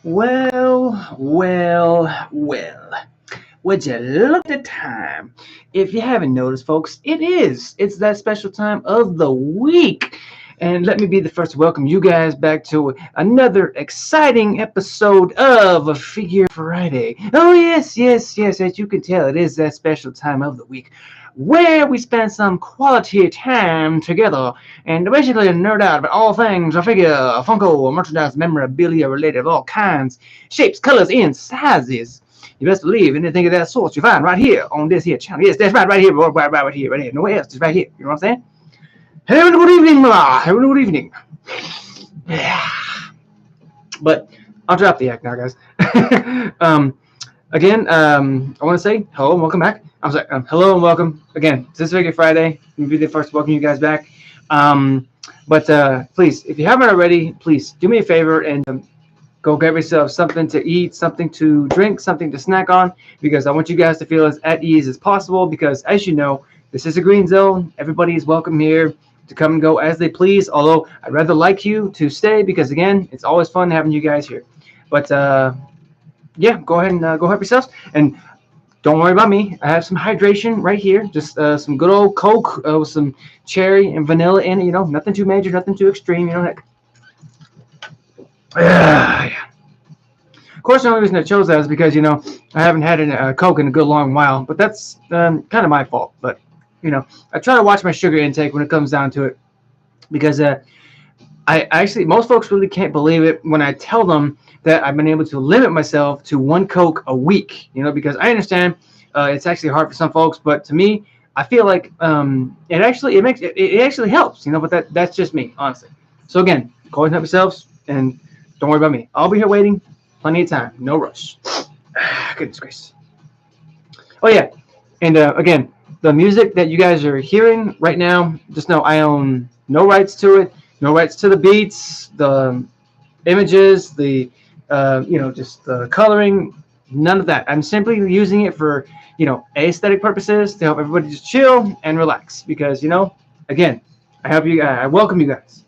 Well. Would you look at the time? If you haven't noticed, folks, It's that special time of the week. And let me be the first to welcome you guys back to another exciting episode of Figure Friday. Oh, yes. As you can tell, it is that special time of the week where we spend some quality time together and basically nerd out about all things figure, Funko, merchandise, memorabilia related of all kinds, shapes, colors, and sizes. You best believe anything of that sort you find right here on this here channel. Yes, that's right here, right here. Nowhere else, just right here. You know what I'm saying? Hello and good evening, Mama. Hello and good evening. Yeah. But I'll drop the act now, guys. Again, I want to say hello and welcome back. I'm sorry, hello and welcome again. This is Figure Friday. Let me be the first to welcome you guys back. But please, if you haven't already, please do me a favor and go grab yourself something to eat, something to drink, something to snack on, because I want you guys to feel as at ease as possible. Because as you know, this is a green zone. Everybody is welcome here to come and go as they please. Although I'd rather like you to stay because again, it's always fun having you guys here. But yeah, go ahead and go help yourselves. And don't worry about me. I have some hydration right here. Just some good old Coke with some cherry and vanilla in it. You know, nothing too major, nothing too extreme. You know, heck. Yeah. Of course, the only reason I chose that is because, you know, I haven't had a Coke in a good long while. But that's kind of my fault. But, you know, I try to watch my sugar intake when it comes down to it. Because I actually, most folks really can't believe it when I tell them that I've been able to limit myself to one Coke a week. You know, because I understand it's actually hard for some folks. But to me, I feel like it actually helps. You know, but that's just me, honestly. So again, go ahead and help yourselves. And don't worry about me. I'll be here waiting. Plenty of time. No rush. Goodness gracious. Oh, yeah. And again, the music that you guys are hearing right now, just know I own no rights to it. No rights to the beats, the images, the, just the coloring. None of that. I'm simply using it for, aesthetic purposes to help everybody just chill and relax. Because, again, I welcome you guys.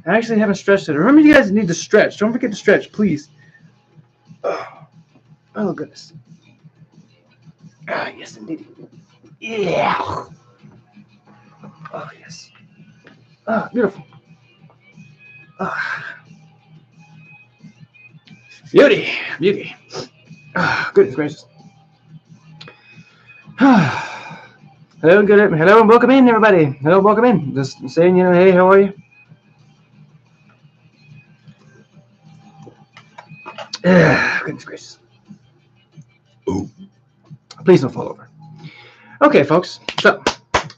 I actually haven't stretched it. Remember, you guys need to stretch. Don't forget to stretch, please. Oh goodness. Yes, indeed. Yeah. Oh, yes. Beautiful. Beauty. Goodness gracious. Hello and welcome in, everybody. Hello, welcome in. Just saying, hey, how are you? Goodness gracious. Ooh. Please don't fall over. Okay, folks. So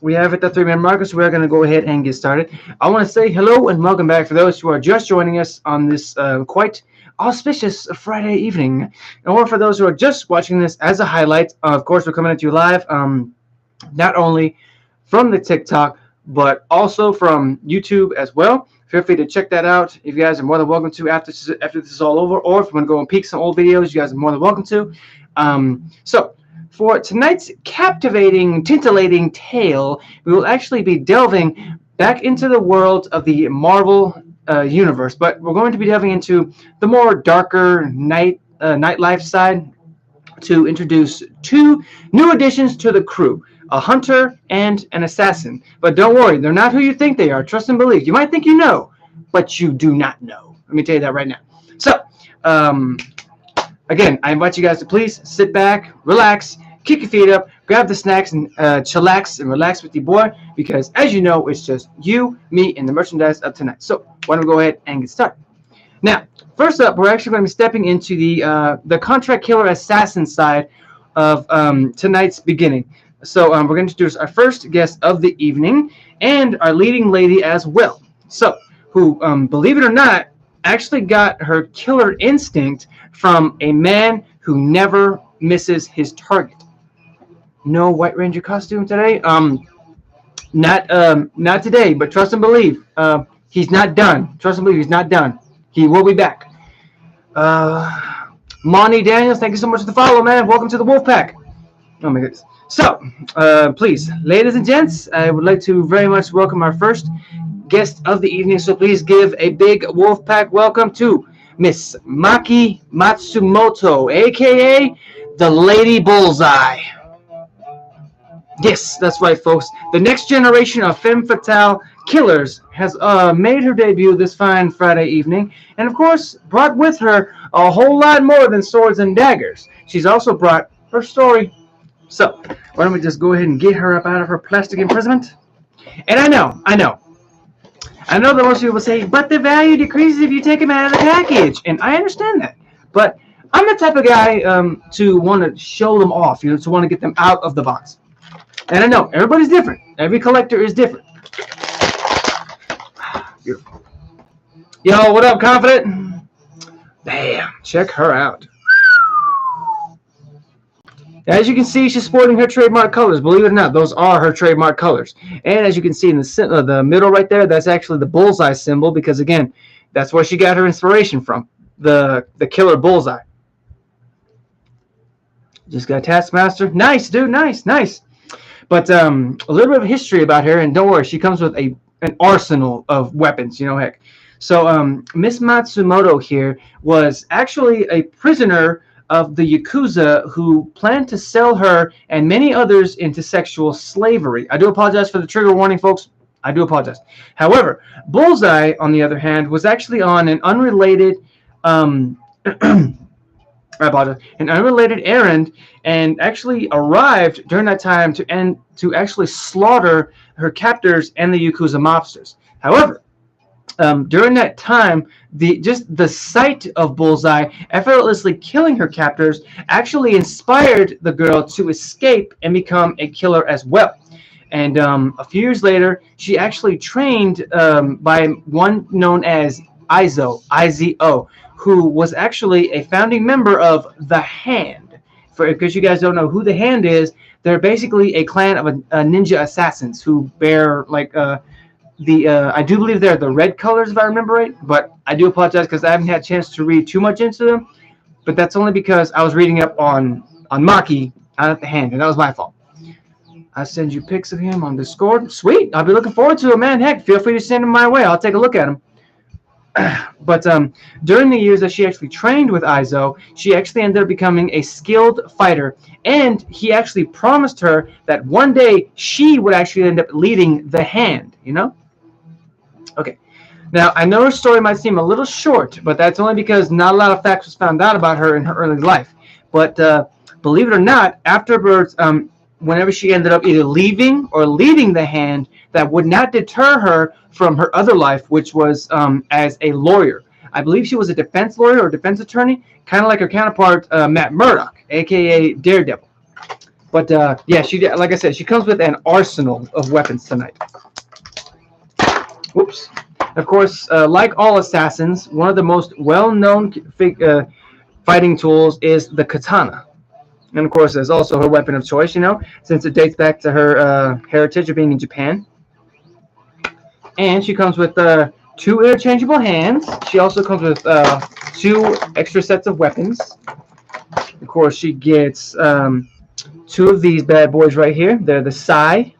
we have at the 3-minute marker, so we're going to go ahead and get started. I want to say hello and welcome back for those who are just joining us on this quite auspicious Friday evening, or for those who are just watching this as a highlight. Of course, we're coming at you live, not only from the TikTok, but also from YouTube as well. Feel free to check that out. If you guys are more than welcome to after this is all over, or if you want to go and peek some old videos, you guys are more than welcome to. So for tonight's captivating, titillating tale, we will actually be delving back into the world of the Marvel universe, but we're going to be delving into the more darker nightlife side to introduce 2 new additions to the crew. A hunter and an assassin. But don't worry, they're not who you think they are. Trust and believe. You might think you know, but you do not know. Let me tell you that right now. So, again, I invite you guys to please sit back, relax, kick your feet up, grab the snacks, and chillax and relax with your boy. Because, as you know, it's just you, me, and the merchandise of tonight. So, why don't we go ahead and get started? Now, first up, we're actually going to be stepping into the contract killer assassin side of tonight's beginning. So we're going to introduce our first guest of the evening and our leading lady as well. So, who, believe it or not, actually got her killer instinct from a man who never misses his target. No White Ranger costume today? Not today, but trust and believe. He's not done. Trust and believe he's not done. He will be back. Monty Daniels, thank you so much for the follow, man. Welcome to the Wolfpack. Oh my goodness. So, please, ladies and gents, I would like to very much welcome our first guest of the evening. So please give a big Wolfpack welcome to Miss Maki Matsumoto, aka the Lady Bullseye. Yes, that's right, folks. The next generation of femme fatale killers has made her debut this fine Friday evening, and of course, brought with her a whole lot more than swords and daggers. She's also brought her story. So, why don't we just go ahead and get her up out of her plastic imprisonment? And I know that most people say, but the value decreases if you take them out of the package. And I understand that. But I'm the type of guy to want to show them off, to want to get them out of the box. And I know everybody's different. Every collector is different. Beautiful. Yo, what up, Confident? Damn, check her out. As you can see, she's sporting her trademark colors. Believe it or not, those are her trademark colors. And as you can see in the middle right there, that's actually the bullseye symbol because, again, that's where she got her inspiration from, the killer bullseye. Just got Taskmaster. Nice, dude, nice. But a little bit of history about her, and don't worry, she comes with an arsenal of weapons, heck. So Miss Matsumoto here was actually a prisoner of the Yakuza who planned to sell her and many others into sexual slavery. I do apologize for the trigger warning, folks. I do apologize. However, Bullseye, on the other hand, was actually on an unrelated I apologize. An unrelated errand, and actually arrived during that time to actually slaughter her captors and the Yakuza mobsters. However, during that time, the sight of Bullseye effortlessly killing her captors actually inspired the girl to escape and become a killer as well. And a few years later, she actually trained by one known as Izo, who was actually a founding member of the Hand. Because you guys don't know who the Hand is, they're basically a clan of ninja assassins who bear I do believe they're the red colors if I remember right, but I do apologize because I haven't had a chance to read too much into them. But that's only because I was reading up on Maki out at the Hand, and that was my fault. I'll send you pics of him on Discord. Sweet, I'll be looking forward to it, man. Heck, feel free to send him my way. I'll take a look at him. But during the years that she actually trained with Izo, she actually ended up becoming a skilled fighter, and he actually promised her that one day she would actually end up leading the Hand, Okay. Now, I know her story might seem a little short, but that's only because not a lot of facts was found out about her in her early life. But believe it or not, afterwards, whenever she ended up either leaving or leading the Hand, that would not deter her from her other life, which was as a lawyer. I believe she was a defense lawyer or defense attorney, kind of like her counterpart, Matt Murdock, a.k.a. Daredevil. But, yeah, like I said, she comes with an arsenal of weapons tonight. Whoops. Of course, like all assassins, one of the most well-known fighting tools is the katana. And, of course, there's also her weapon of choice, since it dates back to her heritage of being in Japan. And she comes with 2 interchangeable hands. She also comes with 2 extra sets of weapons. Of course, she gets 2 of these bad boys right here. They're the Sai.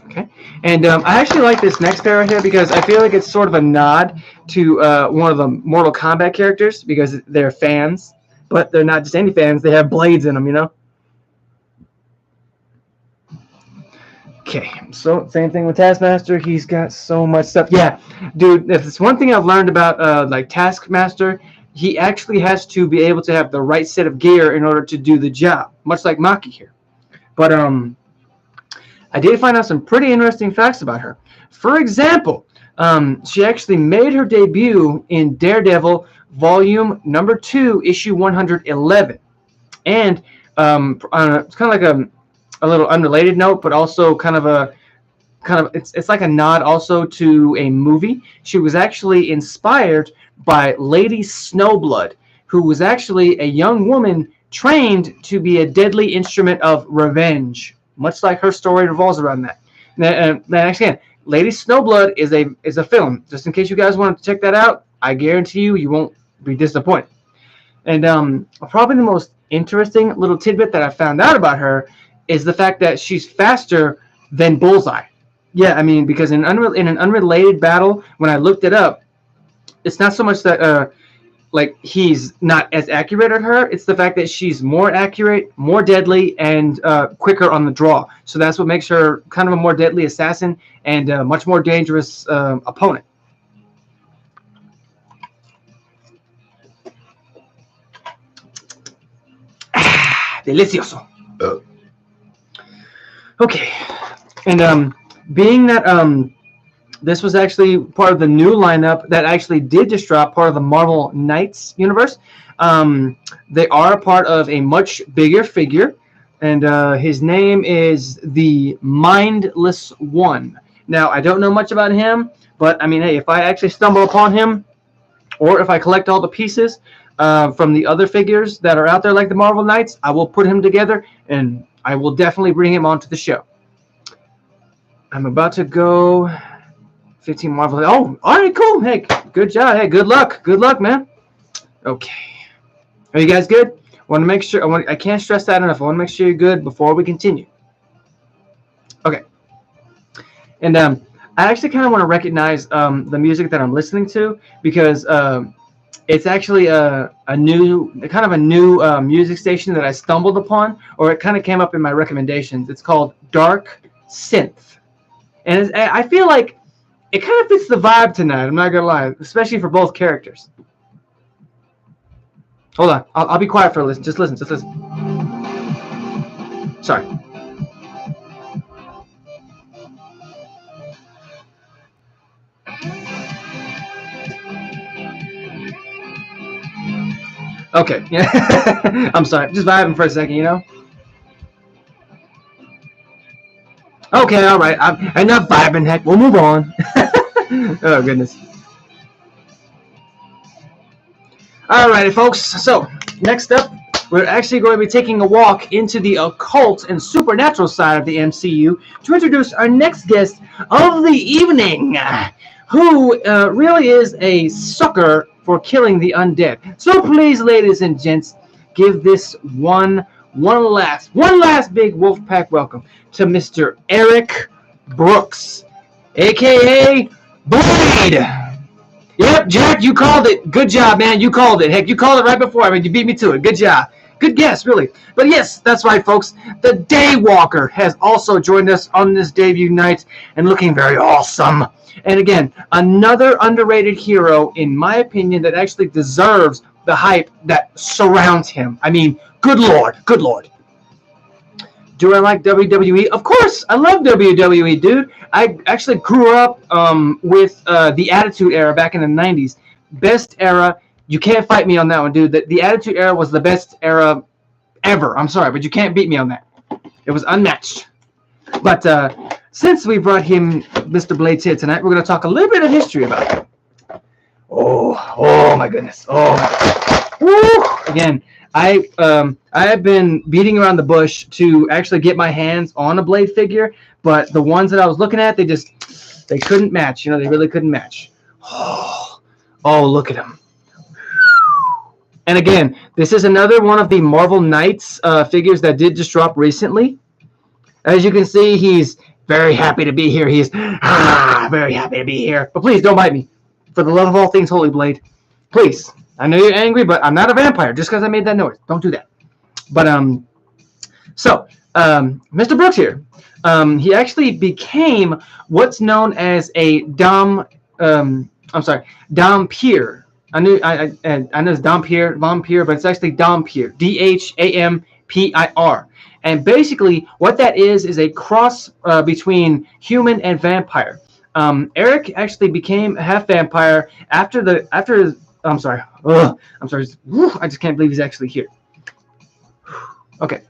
Okay. And I actually like this next pair right here because I feel like it's sort of a nod to one of the Mortal Kombat characters because they're fans. But they're not just any fans. They have blades in them, Okay, so same thing with Taskmaster. He's got so much stuff. Yeah, dude, if it's one thing I've learned about like Taskmaster, he actually has to be able to have the right set of gear in order to do the job, much like Maki here. But I did find out some pretty interesting facts about her. For example, she actually made her debut in Daredevil Volume Number 2, Issue 111. And it's kind of like a little unrelated note, but also it's like a nod also to a movie. She was actually inspired by Lady Snowblood, who was actually a young woman trained to be a deadly instrument of revenge, much like her story revolves around that. And again, Lady Snowblood is a film. Just in case you guys want to check that out, I guarantee you won't be disappointed. And probably the most interesting little tidbit that I found out about her is the fact that she's faster than Bullseye. Yeah, I mean, because in an unrelated battle, when I looked it up, it's not so much that like he's not as accurate at her. It's the fact that she's more accurate, more deadly, and quicker on the draw. So that's what makes her kind of a more deadly assassin and a much more dangerous opponent. Delicioso. Okay, and being that this was actually part of the new lineup that actually did just drop, part of the Marvel Knights universe. They are a part of a much bigger figure, and his name is the Mindless One. Now, I don't know much about him, but I mean, hey, if I actually stumble upon him, or if I collect all the pieces from the other figures that are out there like the Marvel Knights, I will put him together, and I will definitely bring him onto the show. I'm about to go 15 Marvel. Oh, all right, cool. Hey, good job. Hey, good luck. Good luck, man. Okay. Are you guys good? I want to make sure. I can't stress that enough. I want to make sure you're good before we continue. Okay. And I actually kind of want to recognize the music that I'm listening to because it's actually a new music station that I stumbled upon, or it kind of came up in my recommendations. It's called Dark Synth, and I feel like it kind of fits the vibe tonight. I'm not gonna lie, especially for both characters. Hold on, I'll be quiet for a listen. Just listen. Sorry. Okay. Yeah. I'm sorry. Just vibing for a second, you know. Okay. All right. I'm enough vibing. Heck, we'll move on. Oh goodness. Alrighty, folks. So next up, we're actually going to be taking a walk into the occult and supernatural side of the MCU to introduce our next guest of the evening, who really is a sucker for killing the undead. So please, ladies and gents, give this one last big Wolfpack welcome to Mr. Eric Brooks, aka Blade. Yep, Jack, you called it. Good job, man. You called it. Heck, you called it right before. I mean, you beat me to it. Good job. Good guess, really. But yes, that's right, folks. The Daywalker has also joined us on this debut night and looking very awesome. And again, another underrated hero, in my opinion, that actually deserves the hype that surrounds him. I mean, good Lord. Good Lord. Do I like WWE? Of course, I love WWE, dude. I actually grew up with the Attitude Era back in the 90s. Best era. You can't fight me on that one, dude. The Attitude Era was the best era ever. I'm sorry, but you can't beat me on that. It was unmatched. But since we brought him, Mr. Blades, here tonight, we're going to talk a little bit of history about him. Oh my goodness. Again, I have been beating around the bush to actually get my hands on a Blade figure, but the ones that I was looking at, they couldn't match. You know, they really couldn't match. Oh, look at him. And again, this is another one of the Marvel Knights figures that did just drop recently. As you can see, he's very happy to be here. He's very happy to be here. But please don't bite me. For the love of all things holy, Blade. Please. I know you're angry, but I'm not a vampire just because I made that noise. Don't do that. But Mr. Brooks here. He actually became what's known as a Dhampir. I know it's Dhampir, but it's actually Dhampir. Dhampir. And basically, what that is a cross between human and vampire. Eric actually became half vampire after. I'm sorry. I just can't believe he's actually here. Okay.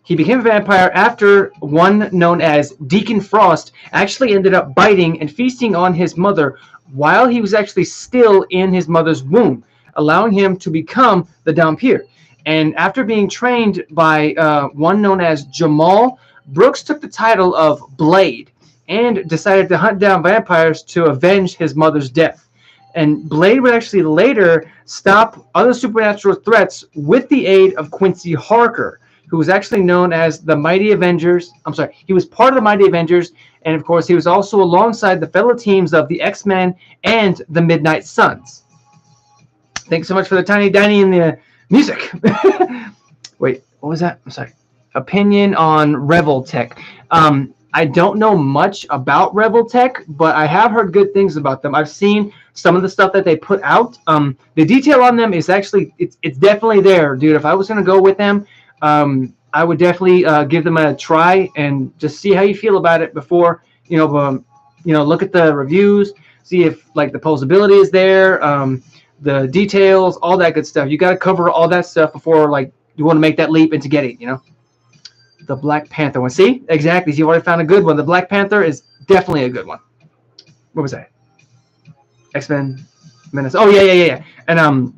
He became a vampire after one known as Deacon Frost actually ended up biting and feasting on his mother while he was actually still in his mother's womb, allowing him to become the Dhampir. And after being trained by one known as Jamal, Brooks took the title of Blade and decided to hunt down vampires to avenge his mother's death. And Blade would actually later stop other supernatural threats with the aid of Quincy Harker, who was actually known as the Mighty Avengers. I'm sorry, he was part of the Mighty Avengers, and of course, he was also alongside the fellow teams of the X-Men and the Midnight Suns. Thanks so much for the tiny Danny in the music. Wait, what was that? I'm sorry. Opinion on Revoltech. I don't know much about Revoltech, but I have heard good things about them. I've seen some of the stuff that they put out. The detail on them is actually it's definitely there, dude. If I was gonna go with them, I would definitely give them a try and just see how you feel about it before look at the reviews, see if like the posability is there, the details, all that good stuff. You got to cover all that stuff before like you want to make that leap into getting it. The Black Panther one. See, exactly. You already found a good one. The Black Panther is definitely a good one. What was that? X-Men Menace. Oh yeah. And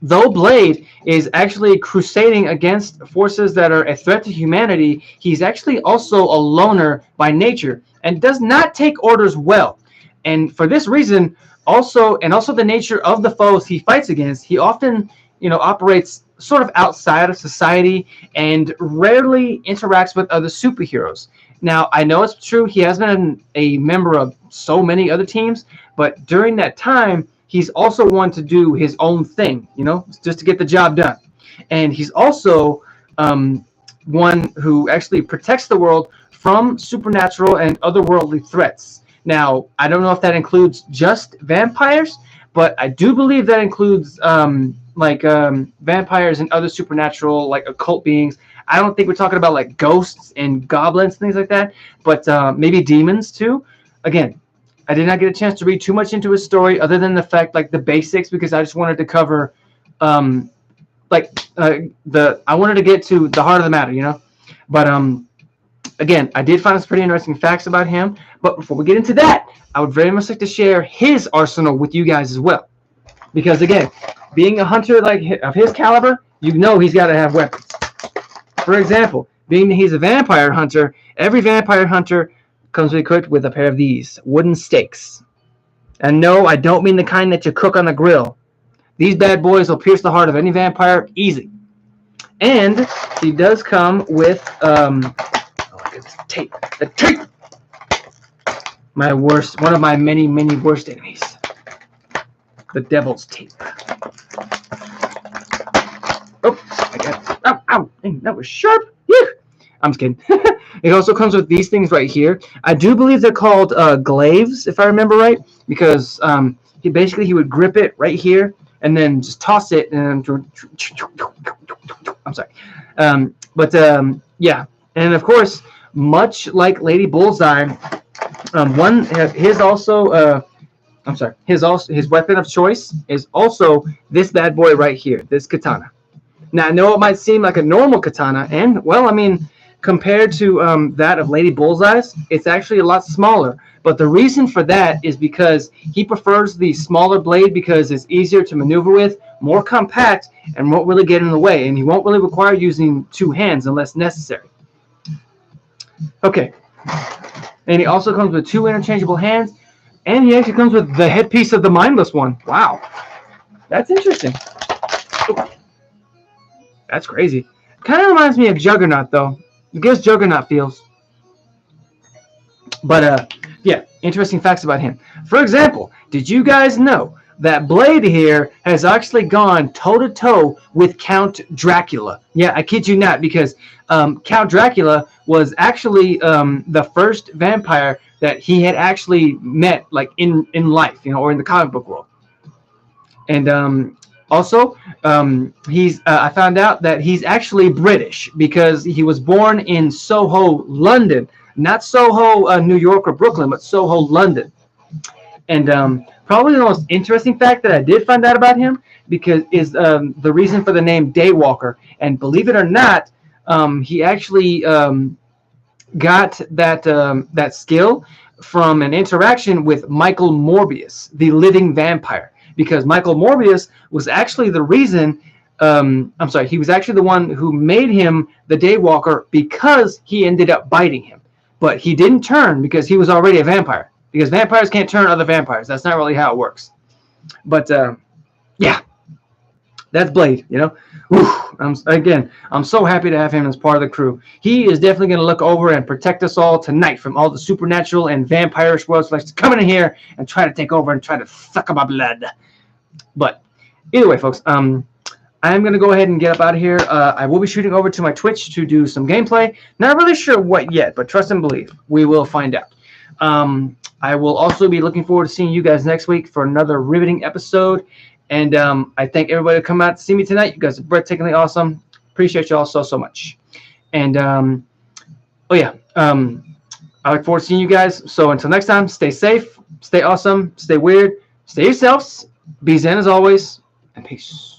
though Blade is actually crusading against forces that are a threat to humanity, he's actually also a loner by nature and does not take orders well. And for this reason, also the nature of the foes he fights against, he often, operates sort of outside of society and rarely interacts with other superheroes. Now, I know it's true he has been a member of so many other teams, but during that time, he's also wanted to do his own thing, just to get the job done. And he's also one who actually protects the world from supernatural and otherworldly threats. Now, I don't know if that includes just vampires, but I do believe that includes vampires and other supernatural, like occult beings. I don't think we're talking about like ghosts and goblins and things like that, but maybe demons too. Again, I did not get a chance to read too much into his story other than the fact, like the basics, because I just wanted to cover, I wanted to get to the heart of the matter, But again, I did find some pretty interesting facts about him. But before we get into that, I would very much like to share his arsenal with you guys as well, because again, being a hunter of his caliber, he's got to have weapons. For example, being that he's a vampire hunter, every vampire hunter comes equipped with a pair of these wooden stakes. And no, I don't mean the kind that you cook on a grill. These bad boys will pierce the heart of any vampire easy. And he does come with tape. The tape. One of my many, many worst enemies. The devil's tape. Oh, I got it. Ow, dang, that was sharp. Yeah. I'm just kidding. It also comes with these things right here. I do believe they're called glaives, if I remember right, because he would grip it right here and then just toss it and I'm sorry. Yeah, and of course, much like Lady Bullseye, his weapon of choice is also this bad boy right here, this katana. Now I know it might seem like a normal katana, and compared to that of Lady Bullseye's, it's actually a lot smaller. But the reason for that is because he prefers the smaller blade because it's easier to maneuver with, more compact, and won't really get in the way. And he won't really require using two hands unless necessary. Okay. And he also comes with two interchangeable hands. And he actually comes with the headpiece of the mindless one. Wow. That's interesting. Oh. That's crazy. Kind of reminds me of Juggernaut, though. It gives Juggernaut feels. But, yeah, interesting facts about him. For example, did you guys know that Blade here has actually gone toe-to-toe with Count Dracula? Yeah, I kid you not, because Count Dracula was actually the first vampire that he had actually met, like, in life, or in the comic book world. And also, I found out that he's actually British because he was born in Soho, London. Not Soho, New York or Brooklyn, but Soho, London. And probably the most interesting fact that I did find out about him is the reason for the name Daywalker. And believe it or not, he actually got that skill from an interaction with Michael Morbius, the living vampire. Because Michael Morbius was actually the reason, he was actually the one who made him the Daywalker because he ended up biting him. But he didn't turn because he was already a vampire. Because vampires can't turn other vampires. That's not really how it works. But, yeah. That's Blade, you know. I'm so happy to have him as part of the crew. He is definitely going to look over and protect us all tonight from all the supernatural and vampirish worlds like coming in here and try to take over and try to suck up my blood. But either way, folks, I'm going to go ahead and get up out of here. I will be shooting over to my Twitch to do some gameplay. Not really sure what yet, but trust and believe. We will find out. I will also be looking forward to seeing you guys next week for another riveting episode. And I thank everybody to come out to see me tonight. You guys are breathtakingly awesome. Appreciate you all so much. And, I look forward to seeing you guys. So until next time, stay safe, stay awesome, stay weird, stay yourselves, be zen as always, and peace.